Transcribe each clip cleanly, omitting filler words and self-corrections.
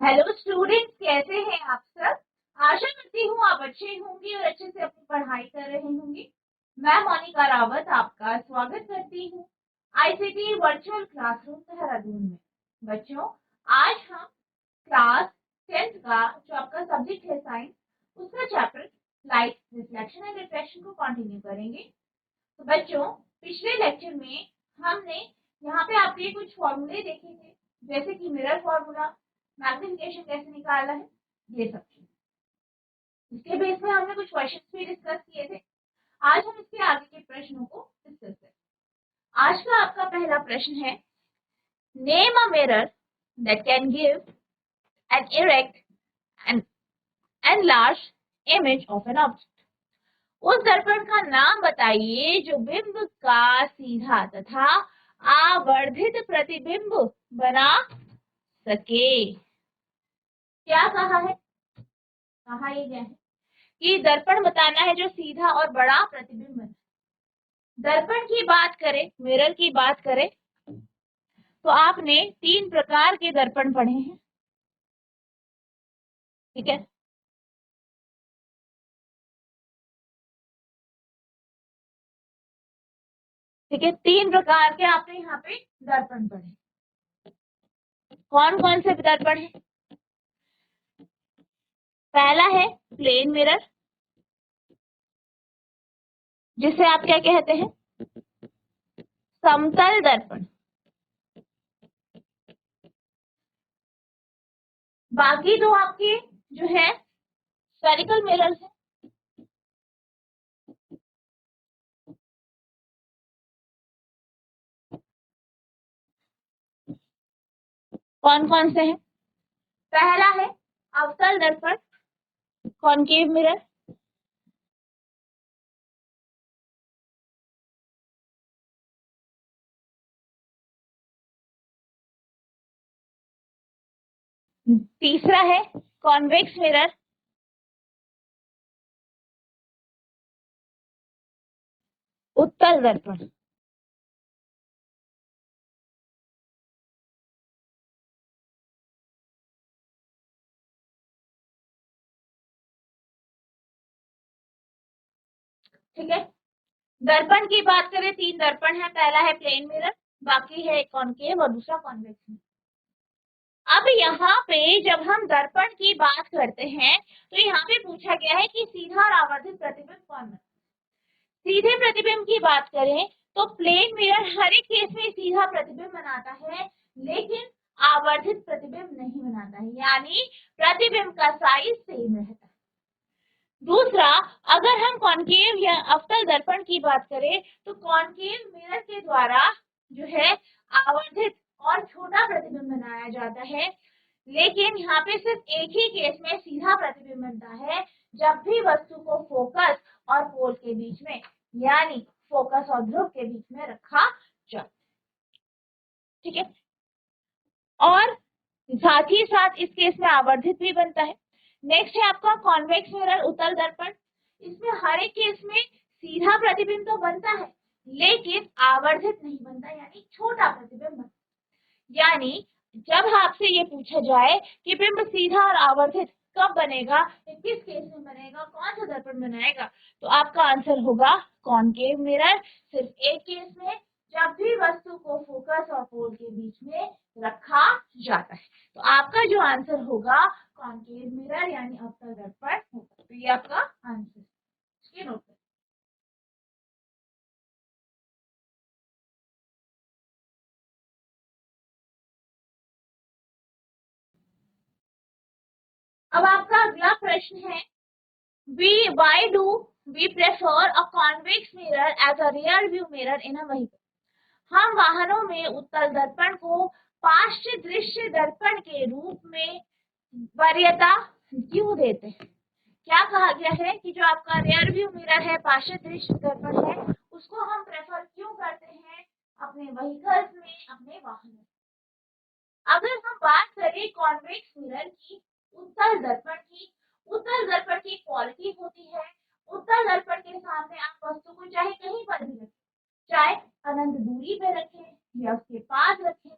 Hello students, कैसे हैं आप सब। आशा करती हूँ आप अच्छे होंगे और अच्छे से अपनी पढ़ाई कर रहे होंगे। मैं मोनिका रावत आपका स्वागत करती हूँ आईसीटी वर्चुअल क्लासरूम देहरादून में। बच्चों, आज हम क्लास 10th का जो आपका सब्जेक्ट है साइंस, उसका chapter light reflection and refraction को कंटिन्यू करेंगे। तो बच्चों, पिछले लेक्चर में हमने यहाँ पे आपके कुछ फॉर्मूले देखे थे, जैसे कि मिरर फॉर्मूला, मैग्निफिकेशन कैसे निकाला है, ये सब चीज। इसके बेस में हमने कुछ क्वेश्चंस भी डिस्कस किए थे। आज हम इसके आगे के प्रश्नों को डिस्कस करें। आज का आपका पहला प्रश्न है, name a mirror that can give an erect and enlarge image of an object. उस दर्पण का नाम बताइए जो बिंब का सीधा तथा आवर्धित प्रतिबिंब बना सके। क्या कहा है, कहा ये क्या है कि दर्पण बताना है जो सीधा और बड़ा प्रतिबिंब है। दर्पण की बात करें, मिरर की बात करें, तो आपने 3 प्रकार के दर्पण पढ़े हैं। ठीक है, ठीक है, 3 प्रकार के आपने यहाँ पे दर्पण पढ़े। कौन कौन से दर्पण है? पहला है प्लेन मिरर, जिसे आप क्या कहते हैं, समतल दर्पण। बाकी दो आपके जो है स्फेरिकल मिरर्स है। कौन कौन से हैं? पहला है अवतल दर्पण, कॉनकेव मिरर। तीसरा है कॉन्वेक्स मिरर। उत्तल दर्पण। ठीक है, दर्पण की बात करें, 3 दर्पण है। पहला है प्लेन मिरर, बाकी है कॉनकेव और दूसरा कॉन्वेक्स मिरर। अब यहाँ पे जब हम दर्पण की बात करते हैं तो यहाँ पे पूछा गया है कि सीधा और आवर्धित प्रतिबिंब कौन बनाता है। सीधे प्रतिबिंब की बात करें तो प्लेन मिरर हर एक केस में सीधा प्रतिबिंब बनाता है, लेकिन आवर्धित प्रतिबिंब नहीं बनाता है, यानी प्रतिबिंब का साइज सेम रहता है। दूसरा, अगर हम कॉनकेव या अवतल दर्पण की बात करें तो कॉनकेव मिरर के द्वारा जो है आवर्धित और छोटा प्रतिबिंब बनाया जाता है, लेकिन यहाँ पे सिर्फ एक ही केस में सीधा प्रतिबिंब बनता है, जब भी वस्तु को फोकस और पोल के बीच में, यानी फोकस और ध्रुव के बीच में रखा जाए। ठीक है, और साथ ही साथ इस केस में आवर्धित भी बनता है। नेक्स्ट है आपका कॉन्वेक्स मिरर, उत्तल दर्पण। इसमें हर एक केस में सीधा प्रतिबिंब तो बनता है, लेकिन आवर्धित नहीं बनता, यानी छोटा प्रतिबिंब बनता है। यानी जब आपसे ये पूछा जाए कि बिंब सीधा और आवर्धित कब बनेगा, किस केस में बनेगा, कौन सा दर्पण बनाएगा, तो आपका आंसर होगा कॉनकेव मिरर। सिर्फ एक केस में, जब भी वस्तु को फोकस और पोल के बीच में रखा जाता है। तो आपका जो आंसर होगा कॉनकेव मिरर यानी अवतल दर्पण होगा। तो ये आपका आंसर है। नोट करें। अब आपका अगला प्रश्न है, why do we prefer a convex mirror as a rear view mirror in a vehicle? हम वाहनों में उत्तल दर्पण को पार्श्व दृश्य दर्पण के रूप में वरीयता क्यों देते हैं? क्या कहा गया है कि जो आपका रियर व्यू मिरर है, पार्श्व दृश्य दर्पण है, उसको हम प्रेफर क्यों करते हैं अपने व्हीकल्स में, अपने वाहनों में। अगर हम बात करें कॉन्वेक्स मिरर की, उत्तल दर्पण की, उत्तल दर्पण की क्वालिटी होती है, उत्तल दर्पण के सामने आप वस्तु को चाहे कहीं पर भी रखें, चाहे अनंत दूरी पे रखें या उसके पास रखें,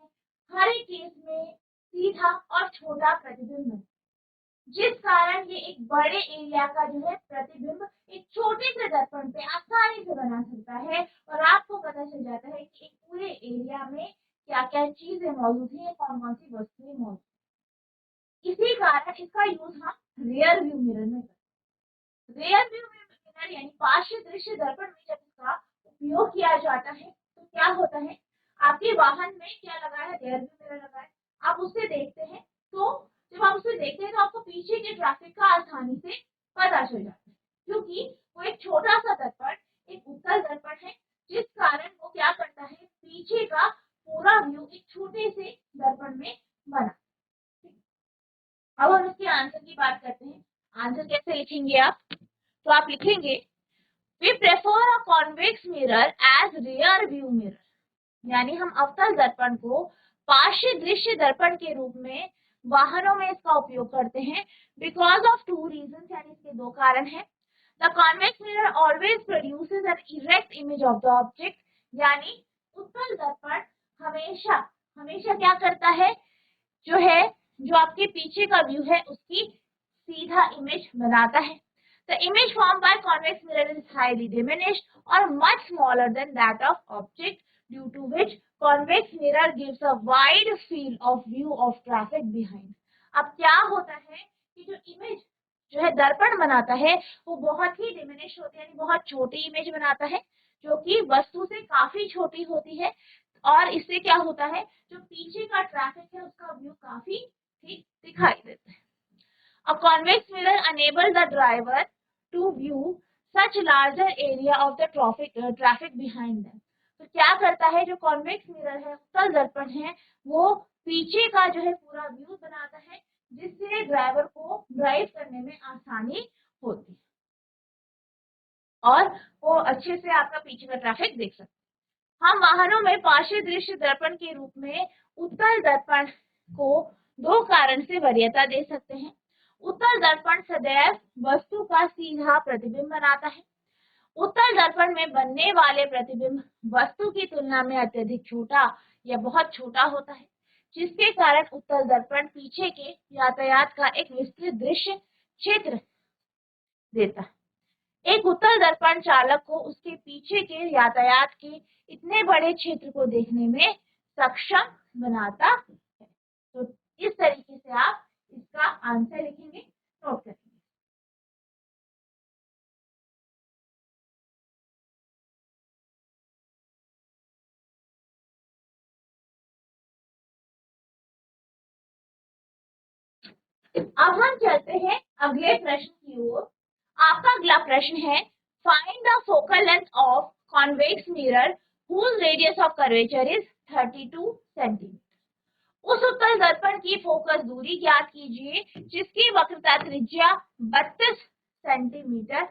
हर एक केस में सीधा और छोटा प्रतिबिंब है, जिस कारण ये एक बड़े एरिया का जो है प्रतिबिंब एक छोटे से दर्पण पे आसानी से बना सकता है और आपको पता चल जाता है कि एक पूरे एरिया में क्या क्या चीजें मौजूद है, कौन कौन सी वस्तुएं मौजूद। इसी कारण इसका यूज हम रियर व्यू मिरर में करते हैं। रियर व्यू मिरर यानी पार्श्व दृश्य दर्पण में जब इसका उपयोग किया जाता है तो क्या होता है, आपके वाहन में क्या लगा है, रियर व्यू मिरर लगा है, आप उससे देखते हैं तो जब आप उसे देखते हैं तो आपको पीछे के ट्रैफिक का आसानी से पता चल जाता है, क्योंकि वो एक छोटा सा दर्पण, एक उत्तल दर्पण है, जिस कारण वो क्या करता है, पीछे का पूरा व्यू एक छोटे से दर्पण में बना। अब हम इसके आंसर की बात करते हैं। आंसर कैसे लिखेंगे आप, तो आप लिखेंगे we prefer a convex mirror as rear view mirror, यानी हम अवतल दर्पण को पार्श्व दृश्य दर्पण के रूप में वाहनों में इसका उपयोग करते हैं बिकॉज ऑफ टू रीजंस, यानी इसके दो कारण हैं। The convex mirror always produces N erect image of the object, यानी उत्तल दर्पण हमेशा हमेशा क्या करता है, जो है जो आपके पीछे का व्यू है उसकी सीधा इमेज बनाता है। The image formed by convex mirror is highly diminished or much smaller than that of object, due to which convex mirror gives a wide field of view of traffic behind. अब क्या होता है कि जो image जो है दर्पण बनाता है वो बहुत ही डिमिनिश होती है, यानी बहुत छोटी इमेज बनाता है जो कि वस्तु से काफी छोटी होती है, और इससे क्या होता है, जो पीछे का ट्रैफिक है उसका व्यू काफी ठीक दिखाई देता है। A convex mirror enables the driver to view such larger area of the traffic behind them. तो क्या करता है, जो कॉन्वेक्स मिरर है, उत्तल दर्पण है, वो पीछे का जो है पूरा व्यू बनाता है जिससे ड्राइवर को ड्राइव करने में आसानी होती है और वो अच्छे से आपका पीछे का ट्रैफिक देख सकते हैं। हम वाहनों में पार्श्व दृश्य दर्पण के रूप में उत्तल दर्पण को दो कारण से वरीयता दे सकते हैं। उत्तल दर्पण सदैव वस्तु का सीधा प्रतिबिंब बनाता है। उत्तल दर्पण में बनने वाले प्रतिबिंब वस्तु की तुलना में अत्यधिक छोटा या बहुत छोटा होता है, जिसके कारण उत्तल दर्पण पीछे के यातायात का एक विस्तृत दृश्य क्षेत्र देता है। एक उत्तल दर्पण चालक को उसके पीछे के यातायात के इतने बड़े क्षेत्र को देखने में सक्षम बनाता है। तो इस तरीके से आप इसका आंसर लिखेंगे, नोट करेंगे। अब हम चलते हैं अगले प्रश्न की ओर। आपका अगला प्रश्न है find the focal length of convex mirror whose radius of curvature is 32 centimetre. उस उत्तल दर्पण की फोकस दूरी ज्ञात कीजिए जिसकी वक्रता त्रिज्या 32 सेंटीमीटर।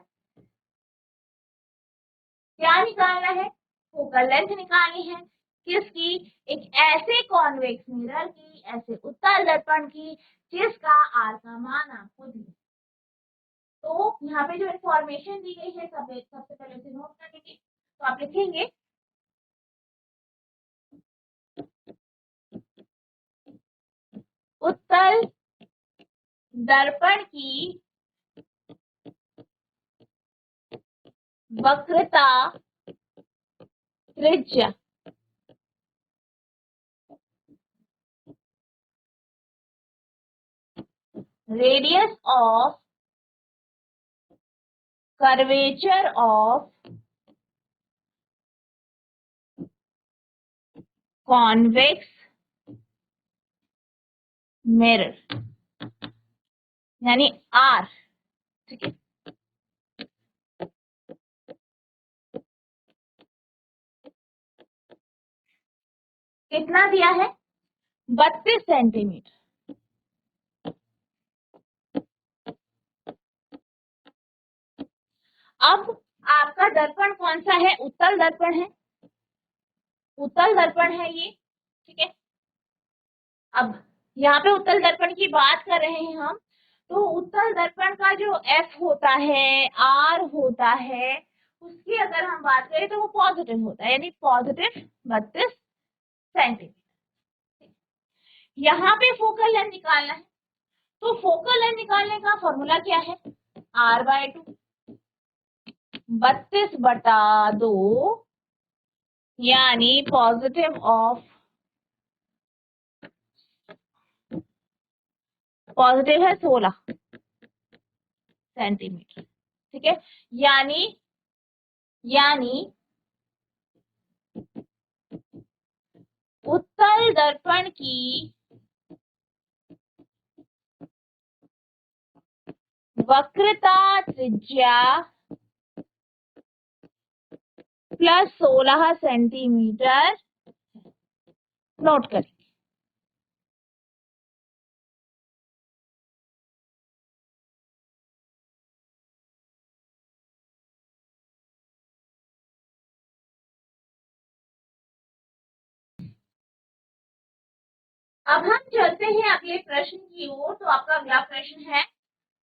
क्या निकालना है, फोकल लेंथ निकालनी है किसकी, एक ऐसे कॉन्वेक्स मिरर की, ऐसे उत्तल दर्पण की जिसका आर का मान आपको दिया। तो यहाँ पे जो इंफॉर्मेशन दी गई है सबसे पहले उसे नोट कर लेंगे। तो आप लिखेंगे उत्तल दर्पण की वक्रता त्रिज्या radius of curvature of convex mirror यानी आर, ठीक है। कितना दिया है, 32 सेंटीमीटर। अब आपका दर्पण कौन सा है, उत्तल दर्पण है, उत्तल दर्पण है ये, ठीक है। अब यहाँ पे उत्तल दर्पण की बात कर रहे हैं हम, तो उत्तल दर्पण का जो एफ होता है, आर होता है, उसकी अगर हम बात करें तो वो पॉजिटिव होता है, यानी पॉजिटिव 32 सेंटीमीटर। यहाँ पे फोकल लेंथ निकालना है, तो फोकल लेंथ निकालने का फॉर्मूला क्या है, r/2 32/2, यानी पॉजिटिव है 16 सेंटीमीटर। ठीक है, यानी उत्तल दर्पण की वक्रता त्रिज्या प्लस 16 सेंटीमीटर नोट करें। अब हम चलते हैं अगले प्रश्न की ओर। तो आपका अगला प्रश्न है,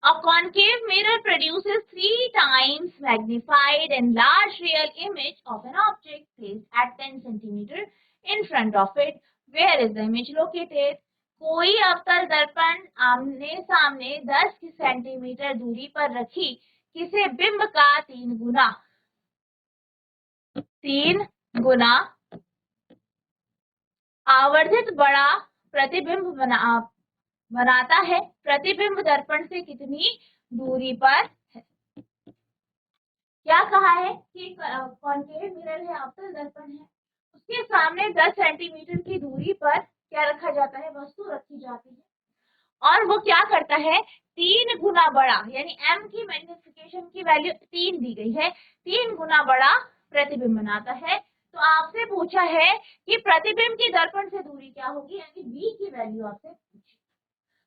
a concave mirror produces 3 times magnified and large real image of an object placed at 10 centimeter in front of it. Where is the image located? कोई अवतल दर्पण आमने सामने 10 सेंटीमीटर दूरी पर रखी किसे बिंब का 3 गुना आवर्धित बड़ा प्रतिबिंब बनाता है, प्रतिबिंब दर्पण से कितनी दूरी पर है। क्या कहा है कि कॉन्केव मिरर है, अवतल दर्पण है, उसके सामने 10 सेंटीमीटर की दूरी पर क्या रखा जाता है, वस्तु रखी जाती है, और वो क्या करता है, 3 गुना बड़ा, यानी m की मैग्निफिकेशन की वैल्यू 3 दी गई है, 3 गुना बड़ा प्रतिबिंब बनाता है। तो आपसे पूछा है कि प्रतिबिंब की दर्पण से दूरी क्या होगी, यानी v की वैल्यू आपसे पूछी।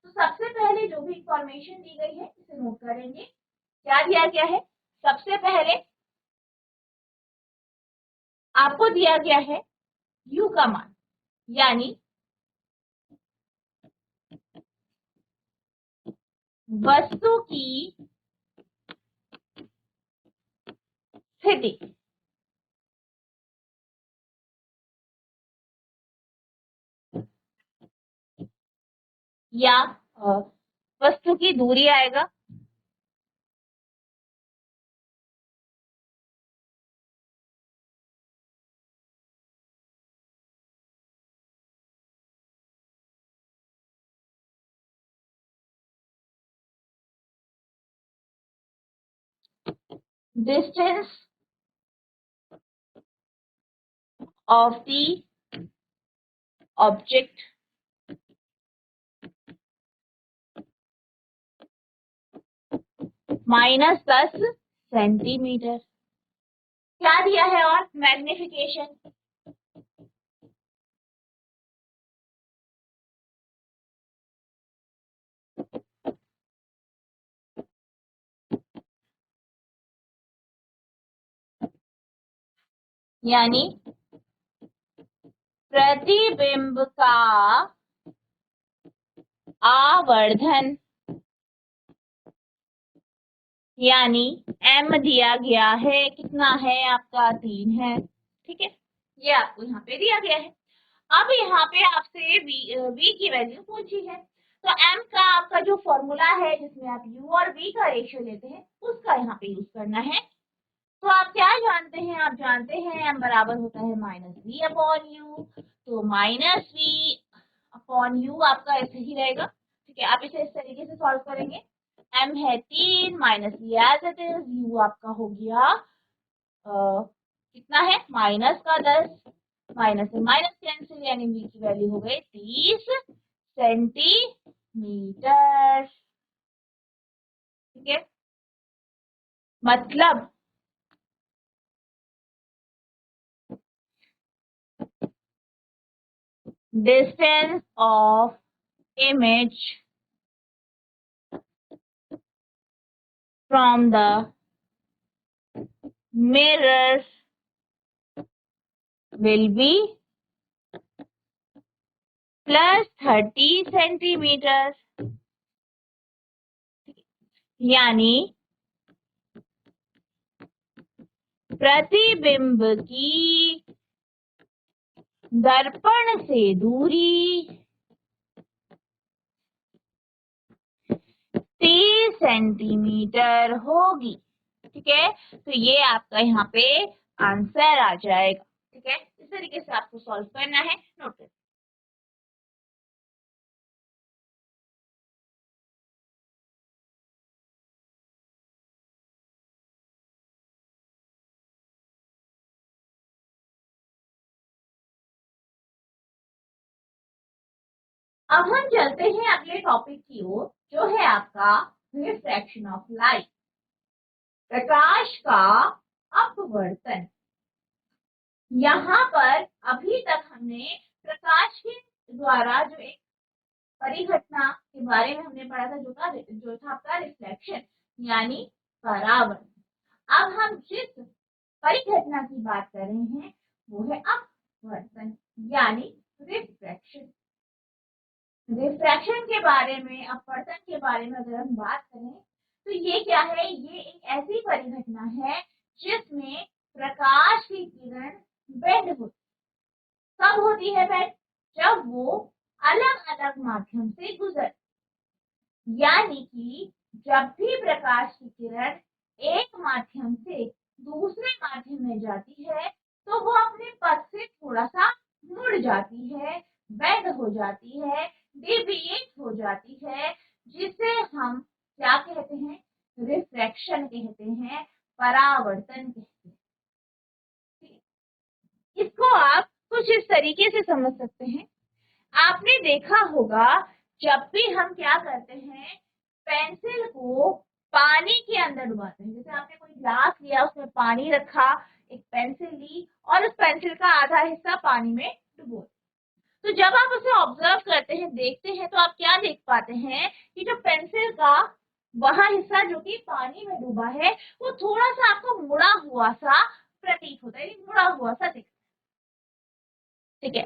तो सबसे पहले जो भी इंफॉर्मेशन दी गई है इसे नोट करेंगे। क्या दिया गया है, सबसे पहले आपको दिया गया है u का मान, यानी वस्तु की स्थिति, या वस्तु की दूरी आएगा, distance of the object -10 centimetre. क्या दिया है, और मैग्निफिकेशन, यानी प्रतिबिंब का आवर्धन, यानी m दिया गया है, कितना है आपका, 3 है। ठीक है, ये आपको यहाँ पे दिया गया है। अब यहाँ पे आपसे v की वैल्यू पूछी है, तो m का आपका जो फॉर्मूला है जिसमें आप u और v का रेशियो लेते हैं उसका यहाँ पे यूज करना है। तो आप क्या जानते हैं, आप जानते हैं m बराबर होता है -v अपॉन u, तो -v अपॉन u आपका ऐसे ही रहेगा। ठीक है, आप इसे इस तरीके से सॉल्व करेंगे, m है 3 -v as it is, u आपका हो गया कितना है, -10, माइनस से माइनस कैंसिल, यानी v की वैल्यू हो गई 30 सेंटीमीटर। ठीक है, मतलब distance of image from the mirror will be plus 30 centimetre, यानी प्रतिबिंब की दर्पण से दूरी सेंटीमीटर होगी। ठीक है, तो ये आपका यहाँ पे आंसर आ जाएगा। ठीक है, इस तरीके से आपको सॉल्व करना है, नोट कर। अब हम चलते हैं अगले टॉपिक की ओर, जो है आपका रिफ्रैक्शन ऑफ लाइट, प्रकाश का अपवर्तन। यहाँ पर अभी तक हमने प्रकाश के द्वारा जो एक परिघटना के बारे में हमने पढ़ा था, जो था आपका रिफ्लेक्शन यानी परावर्तन। अब हम जिस परिघटना की बात कर रहे हैं वो है अपवर्तन यानी रिफ्रैक्शन। रिफ्रैक्शन के बारे में, अपवर्तन के बारे में अगर हम बात करें तो ये क्या है, ये एक ऐसी परिघटना है जिसमें प्रकाश की किरण बेंड होती है। कब होती है बेंड? जब वो अलग अलग माध्यम से गुजर, यानी कि जब भी प्रकाश की किरण एक माध्यम से दूसरे माध्यम में जाती है तो वो अपने पथ से थोड़ा सा मुड़ जाती है, बेंड हो जाती है, डिविएट हो जाती है, जिसे हम क्या कहते हैं? रिफ्रैक्शन कहते हैं, परावर्तन कहते हैं। इसको आप कुछ इस तरीके से समझ सकते हैं। आपने देखा होगा जब भी हम क्या करते हैं, पेंसिल को पानी के अंदर डुबाते हैं। जैसे आपने कोई ग्लास लिया, उसमें पानी रखा, एक पेंसिल ली और उस पेंसिल का आधा हिस्सा पानी में डुबो। तो जब आप उसे ऑब्जर्व करते हैं, देखते हैं, तो आप क्या देख पाते हैं कि जो पेंसिल का वह हिस्सा जो कि पानी में डूबा है वो थोड़ा सा आपको मुड़ा हुआ सा प्रतीत होता है, मुड़ा हुआ सा दिखता है। ठीक है,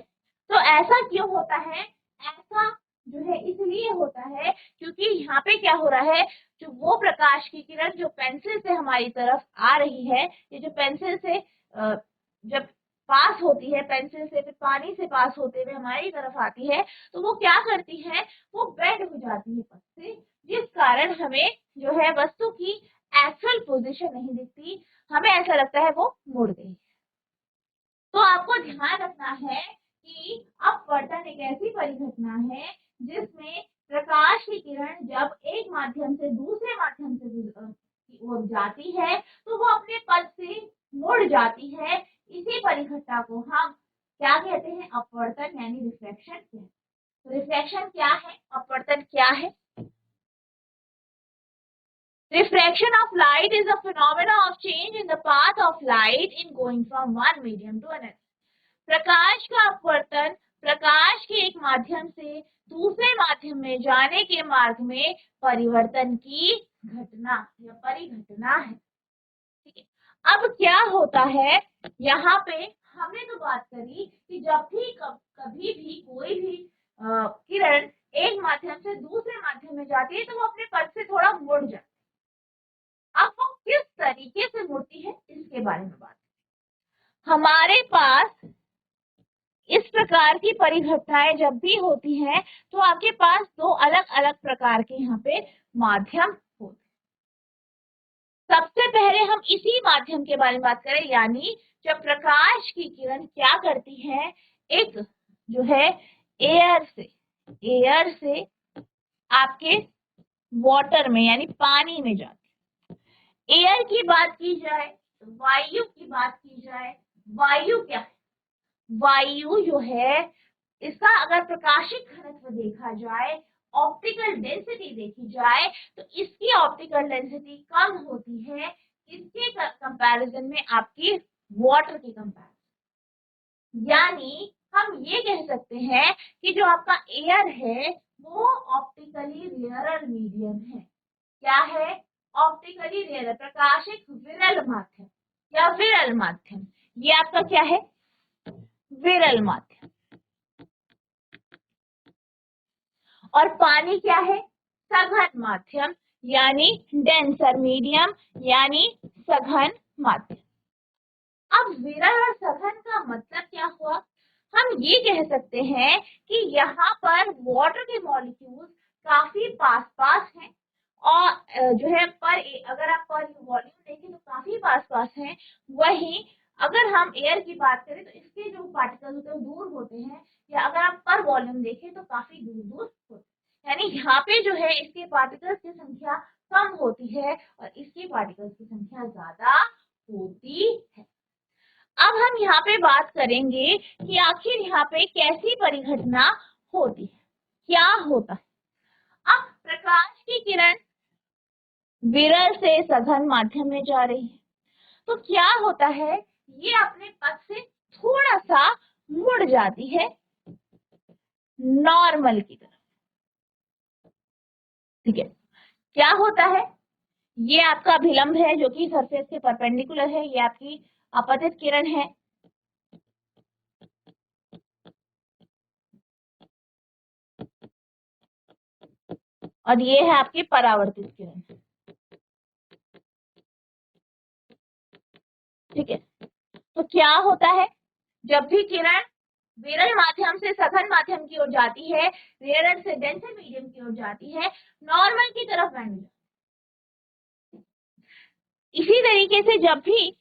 तो ऐसा क्यों होता है? ऐसा जो है इसलिए होता है क्योंकि यहाँ पे क्या हो रहा है, जो वो प्रकाश की किरण जो पेंसिल से हमारी तरफ आ रही है, ये जो पेंसिल से जब पास होती है, पेंसिल से फिर पानी से पास होते हुए हमारी तरफ आती है, तो वो क्या करती है, वो बेंड हो जाती है पथ से, जिस कारण हमें जो है वस्तु की एक्चुअल पोजीशन नहीं दिखती, हमें ऐसा लगता है वो मुड़ गई। तो आपको ध्यान रखना है कि अपवर्तन एक ऐसी परिघटना है जिसमें प्रकाश की किरण जब एक माध्यम से दूसरे माध्यम से की ओर जाती है तो वो अपने पथ से मुड़ जाती है। इसी परिघटना को हम क्या कहते हैं? अपवर्तन यानी रिफ्लेक्शन कहते हैं। तो रिफ्लेक्शन क्या है, अपवर्तन क्या है? Refraction of light is a phenomena of change in the path of light in going from one medium to another. प्रकाश का अपवर्तन प्रकाश के एक माध्यम से दूसरे माध्यम में जाने के मार्ग में परिवर्तन की घटना या परिघटना है। ठीक है, अब क्या होता है, यहाँ पे हमने तो बात करी कि जब भी कभी भी कोई भी किरण एक माध्यम से दूसरे माध्यम में जाती है तो वो अपने पथ से थोड़ा मुड़ जाती है। अब वो किस तरीके से मुड़ती है इसके बारे में बात। हमारे पास इस प्रकार की परिघटनाएं जब भी होती हैं तो आपके पास दो अलग अलग प्रकार के यहाँ पे माध्यम होते हैं। सबसे पहले हम इसी माध्यम के बारे में बात करें, यानी जब प्रकाश की किरण क्या करती है, एक जो है एयर से आपके वाटर में यानी पानी में जाती है। एयर की बात की जाए, वायु की बात की जाए, वायु क्या है? वायु जो है इसका अगर प्रकाशिक घनत्व देखा जाए, ऑप्टिकल डेंसिटी देखी जाए, तो इसकी ऑप्टिकल डेंसिटी कम होती है किसके कंपैरिजन में? आपकी वाटर की कंपैरिजन। यानी हम ये कह सकते हैं कि जो आपका एयर है वो ऑप्टिकली रेयरर मीडियम है। क्या है? ऑप्टिकली रेयरर, प्रकाशिक विरल माध्यम या विरल माध्यम। ये आपका क्या है? विरल माध्यम। और पानी क्या है? सघन माध्यम यानी डेंसर मीडियम यानी सघन माध्यम। अब विरल और सघन का मतलब क्या हुआ? हम ये कह सकते हैं कि यहाँ पर वाटर के मॉलिक्यूल्स काफी पास पास हैं और जो है अगर आप पर वॉल्यूम देखें तो काफी पास पास है। वहीं अगर हम एयर की बात करें तो इसके जो पार्टिकल्स होते हैं दूर होते हैं, या अगर आप पर वॉल्यूम देखें तो काफी दूर दूर होते हैं। यानी यहाँ पे जो है इसके पार्टिकल्स की संख्या कम होती है और इसकी पार्टिकल्स की संख्या ज्यादा होती है। अब हम यहाँ पे बात करेंगे कि आखिर यहाँ पे कैसी परिघटना होती है, क्या होता है। अब प्रकाश की किरण विरल से सघन माध्यम में जा रही है, तो क्या होता है, ये अपने पथ से थोड़ा सा मुड़ जाती है नॉर्मल की तरफ। ठीक है, क्या होता है, ये आपका अभिलंब है जो कि सरफेस के परपेंडिकुलर है, ये आपकी अपतित किरण है, और ये है आपकी परावर्तित किरण। ठीक है, तो क्या होता है, जब भी किरण विरल माध्यम से सघन माध्यम की ओर जाती है, रेयर से डेंसर मीडियम की ओर जाती है, नॉर्मल की तरफ बन जाती है। इसी तरीके से जब भी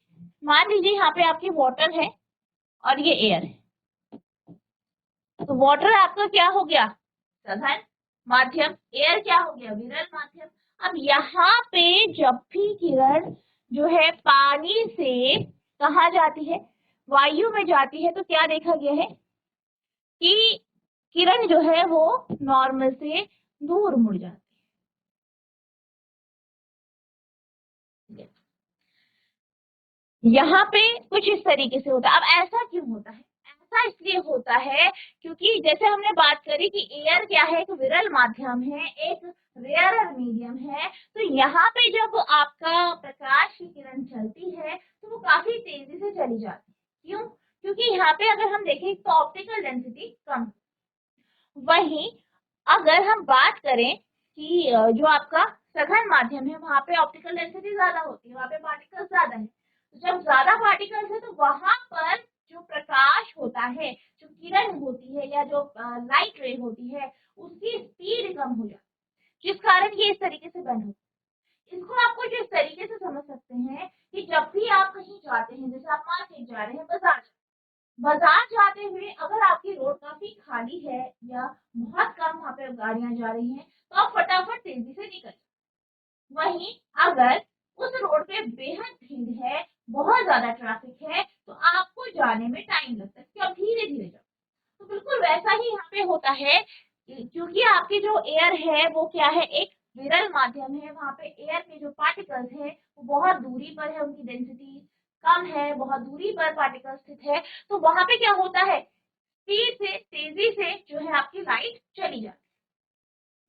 मान लीजिए यहाँ पे आपकी वाटर है और ये एयर है, तो वाटर आपका क्या हो गया, सघन माध्यम, एयर क्या हो गया, विरल माध्यम। अब यहाँ पे जब भी किरण जो है पानी से कहा जाती है, वायु में जाती है, तो क्या देखा गया है कि किरण जो है वो नॉर्मल से दूर मुड़ जाती है। यहाँ पे कुछ इस तरीके से होता है। अब ऐसा क्यों होता है, ऐसा इसलिए होता है क्योंकि जैसे हमने बात करी कि एयर क्या है, एक विरल माध्यम है, एक रेयर मीडियम है, तो यहाँ पे जब आपका प्रकाश की किरण चलती है तो वो काफी तेजी से चली जाती है। क्यों, क्योंकि यहाँ पे अगर हम देखें तो ऑप्टिकल डेंसिटी कम। वहीं अगर हम बात करें कि जो आपका सघन माध्यम है वहां पे ऑप्टिकल डेंसिटी ज्यादा होती है, वहां पे पार्टिकल्स ज्यादा है। तो जब ज्यादा पार्टिकल्स है तो वहां पर जो प्रकाश होता है, जो किरण होती है या जो लाइट रे होती है, उसकी स्पीड कम हो जाती है, जिस कारण ये इस तरीके से बंद होती है। इसको आप कुछ इस तरीके से समझ सकते हैं कि जब भी आप कहीं जाते हैं, जैसे आप मार्केट जा रहे हैं, बाजार जाते हुए अगर आपकी रोड काफी खाली है या बहुत कम वहां पे गाड़ियां जा रही हैं, तो आप फटाफट तेजी से निकल। वहीं अगर उस रोड पे बेहद भीड़ है, बहुत ज्यादा ट्रैफिक है, तो आपको जाने में टाइम लगता है, क्यों, धीरे धीरे जाओ। तो बिल्कुल वैसा ही यहाँ पे होता है, क्योंकि आपकी जो एयर है वो क्या है, एक विरल माध्यम है, वहां पे एयर के जो पार्टिकल्स है वो बहुत दूरी पर है, उनकी डेंसिटी कम है, बहुत दूरी पर पार्टिकल स्थित है, तो वहां पे क्या होता है, स्पीड से, तेजी से जो है आपकी लाइट चली जाती है।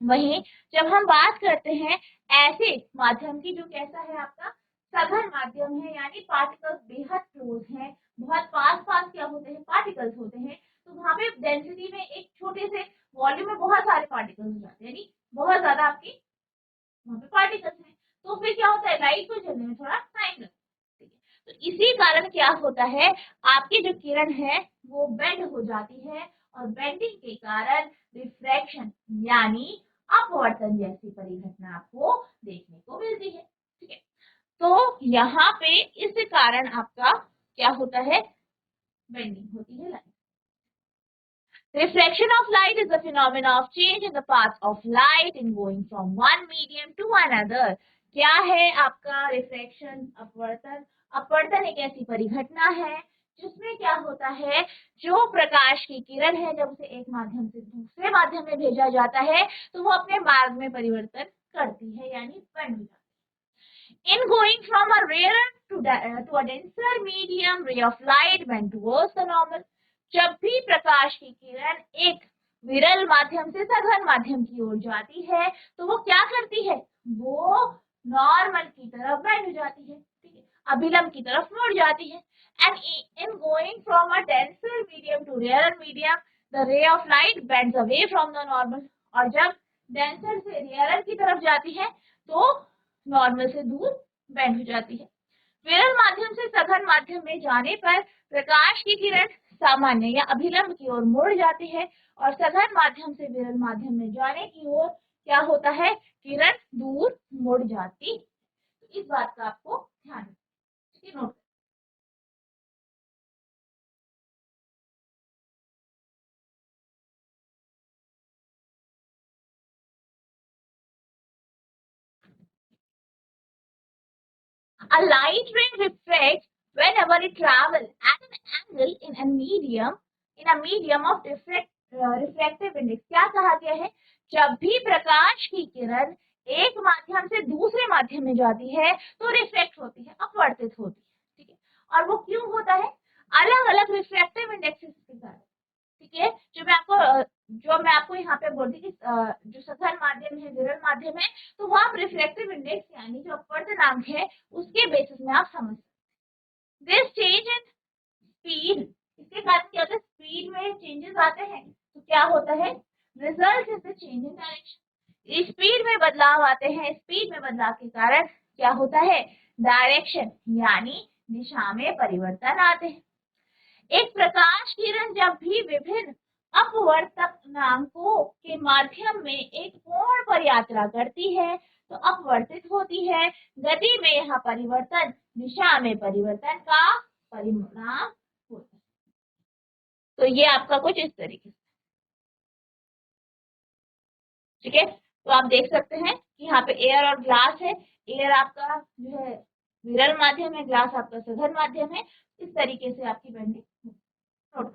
वहीं जब हम बात करते हैं ऐसे माध्यम की जो कैसा है आपका सघन माध्यम है, यानी पार्टिकल्स बेहद क्लोज हैं, बहुत पास पास क्या होते हैं, पार्टिकल्स होते हैं, तो वहां पे डेंसिटी में एक छोटे से वॉल्यूम में बहुत सारे पार्टिकल्स हो जाते हैं, यानी बहुत ज्यादा आपकी वहां पे पार्टिकल्स हैं, तो फिर क्या होता है, लाइट को चलने में थोड़ा टाइम लगता है। तो इसी कारण क्या होता है, आपकी जो किरण है वो बेंड हो जाती है, और बेंडिंग के कारण रिफ्रैक्शन यानी अपवर्तन जैसी परिघटना आपको देखने को मिलती है। ठीक है, तो यहाँ पे इस कारण आपका क्या होता है, बेंडिंग होती है light. Reflection of light is the phenomena of change in the path of light in going from one medium to another. क्या है आपका रिफ्लेक्शन, अपवर्तन। अपवर्तन एक ऐसी परिघटना है जिसमें क्या होता है, जो प्रकाश की किरण है जब उसे एक माध्यम से दूसरे माध्यम में भेजा जाता है तो वो अपने मार्ग में परिवर्तन करती है, यानी बन जाती है। In going from a rarer to a denser medium, ray of light bend towards the normal. जब भी प्रकाश की किरण एक विरल माध्यम से सघन माध्यम की ओर जाती है तो वो क्या करती है, वो नॉर्मल की तरफ बेंड हो जाती है, ठीक है, अभिलंब की तरफ मुड़ जाती है। And in going from a denser medium to rare medium, the ray of light bends away from the normal. और जब डेंसर से रेयर की तरफ जाती है तो नॉर्मल से दूर बेंड हो जाती है। विरल माध्यम से सघन माध्यम में जाने पर प्रकाश की किरण सामान्य या अभिलंब की ओर मुड़ जाती है, और सघन माध्यम से विरल माध्यम में जाने की ओर क्या होता है, किरण दूर मुड़ जाती। तो इस बात का आपको ध्यान रखना, note. A light ray refracts whenever it travels at an angle in a medium of refractive index। क्या कहा गया है, जब भी प्रकाश की किरण एक माध्यम से दूसरे माध्यम में जाती है तो रिफ्लेक्ट होती है, अपवर्तित होती है, ठीक है। और वो क्यों होता है, अलग अलग रिफ्रैक्टिव इंडेक्सेस के कारण, ठीक है। जो मैं आपको यहाँ पे बोलती कि जो सघन माध्यम है, विरल माध्यम है, तो वहां रिफ्लेक्टिव इंडेक्स यानी जो अपवर्तनांक है उसके बेसिस में आप समझ सकते हैं। दिस चेंज इन स्पीड, इसके कारण क्या होता है, स्पीड में चेंजेस आते हैं तो क्या होता है, result is the change in direction. Speed में बदलाव आते हैं, स्पीड में बदलाव के कारण क्या होता है, डायरेक्शन यानी दिशा में परिवर्तन आते हैं। एक प्रकाश किरण जब भी विभिन्न अपवर्तनांकों के माध्यम में एक कोण पर यात्रा करती है तो अपवर्तित होती है। गति में यह परिवर्तन दिशा में परिवर्तन का परिणाम होता है। तो ये आपका कुछ इस तरीके से, ठीक है। तो आप देख सकते हैं कि यहाँ पे एयर और ग्लास है, एयर आपका जो है विरल माध्यम है, ग्लास आपका सघन माध्यम है। इस तरीके से आपकी बेंडिंग नोट।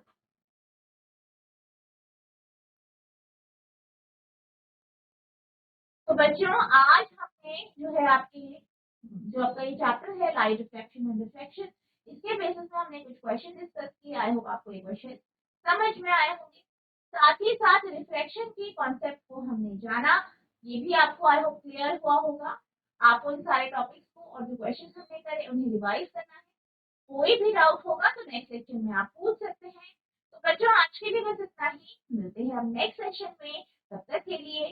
तो बच्चों आज हमने जो है आपकी जो आपका ये चैप्टर है लाइट रिफ्लेक्शन एंड रिफ्लेक्शन, इसके बेसिस पे हमने कुछ क्वेश्चन डिस्कस किए। आई होप आपको ये क्वेश्चन समझ में आए होंगे। साथ ही साथ रिफ्लेक्शन की कॉन्सेप्ट को हमने जाना, ये भी आपको आई होप क्लियर हुआ होगा। आपको इन सारे टॉपिक्स को और जो क्वेश्चन हमने करे उन्हें रिवाइज करना है। कोई भी डाउट होगा तो नेक्स्ट सेक्शन में आप पूछ सकते हैं। तो बच्चों आज के लिए बस इतना ही, मिलते हैं हम नेक्स्ट सेशन में, तब तक के लिए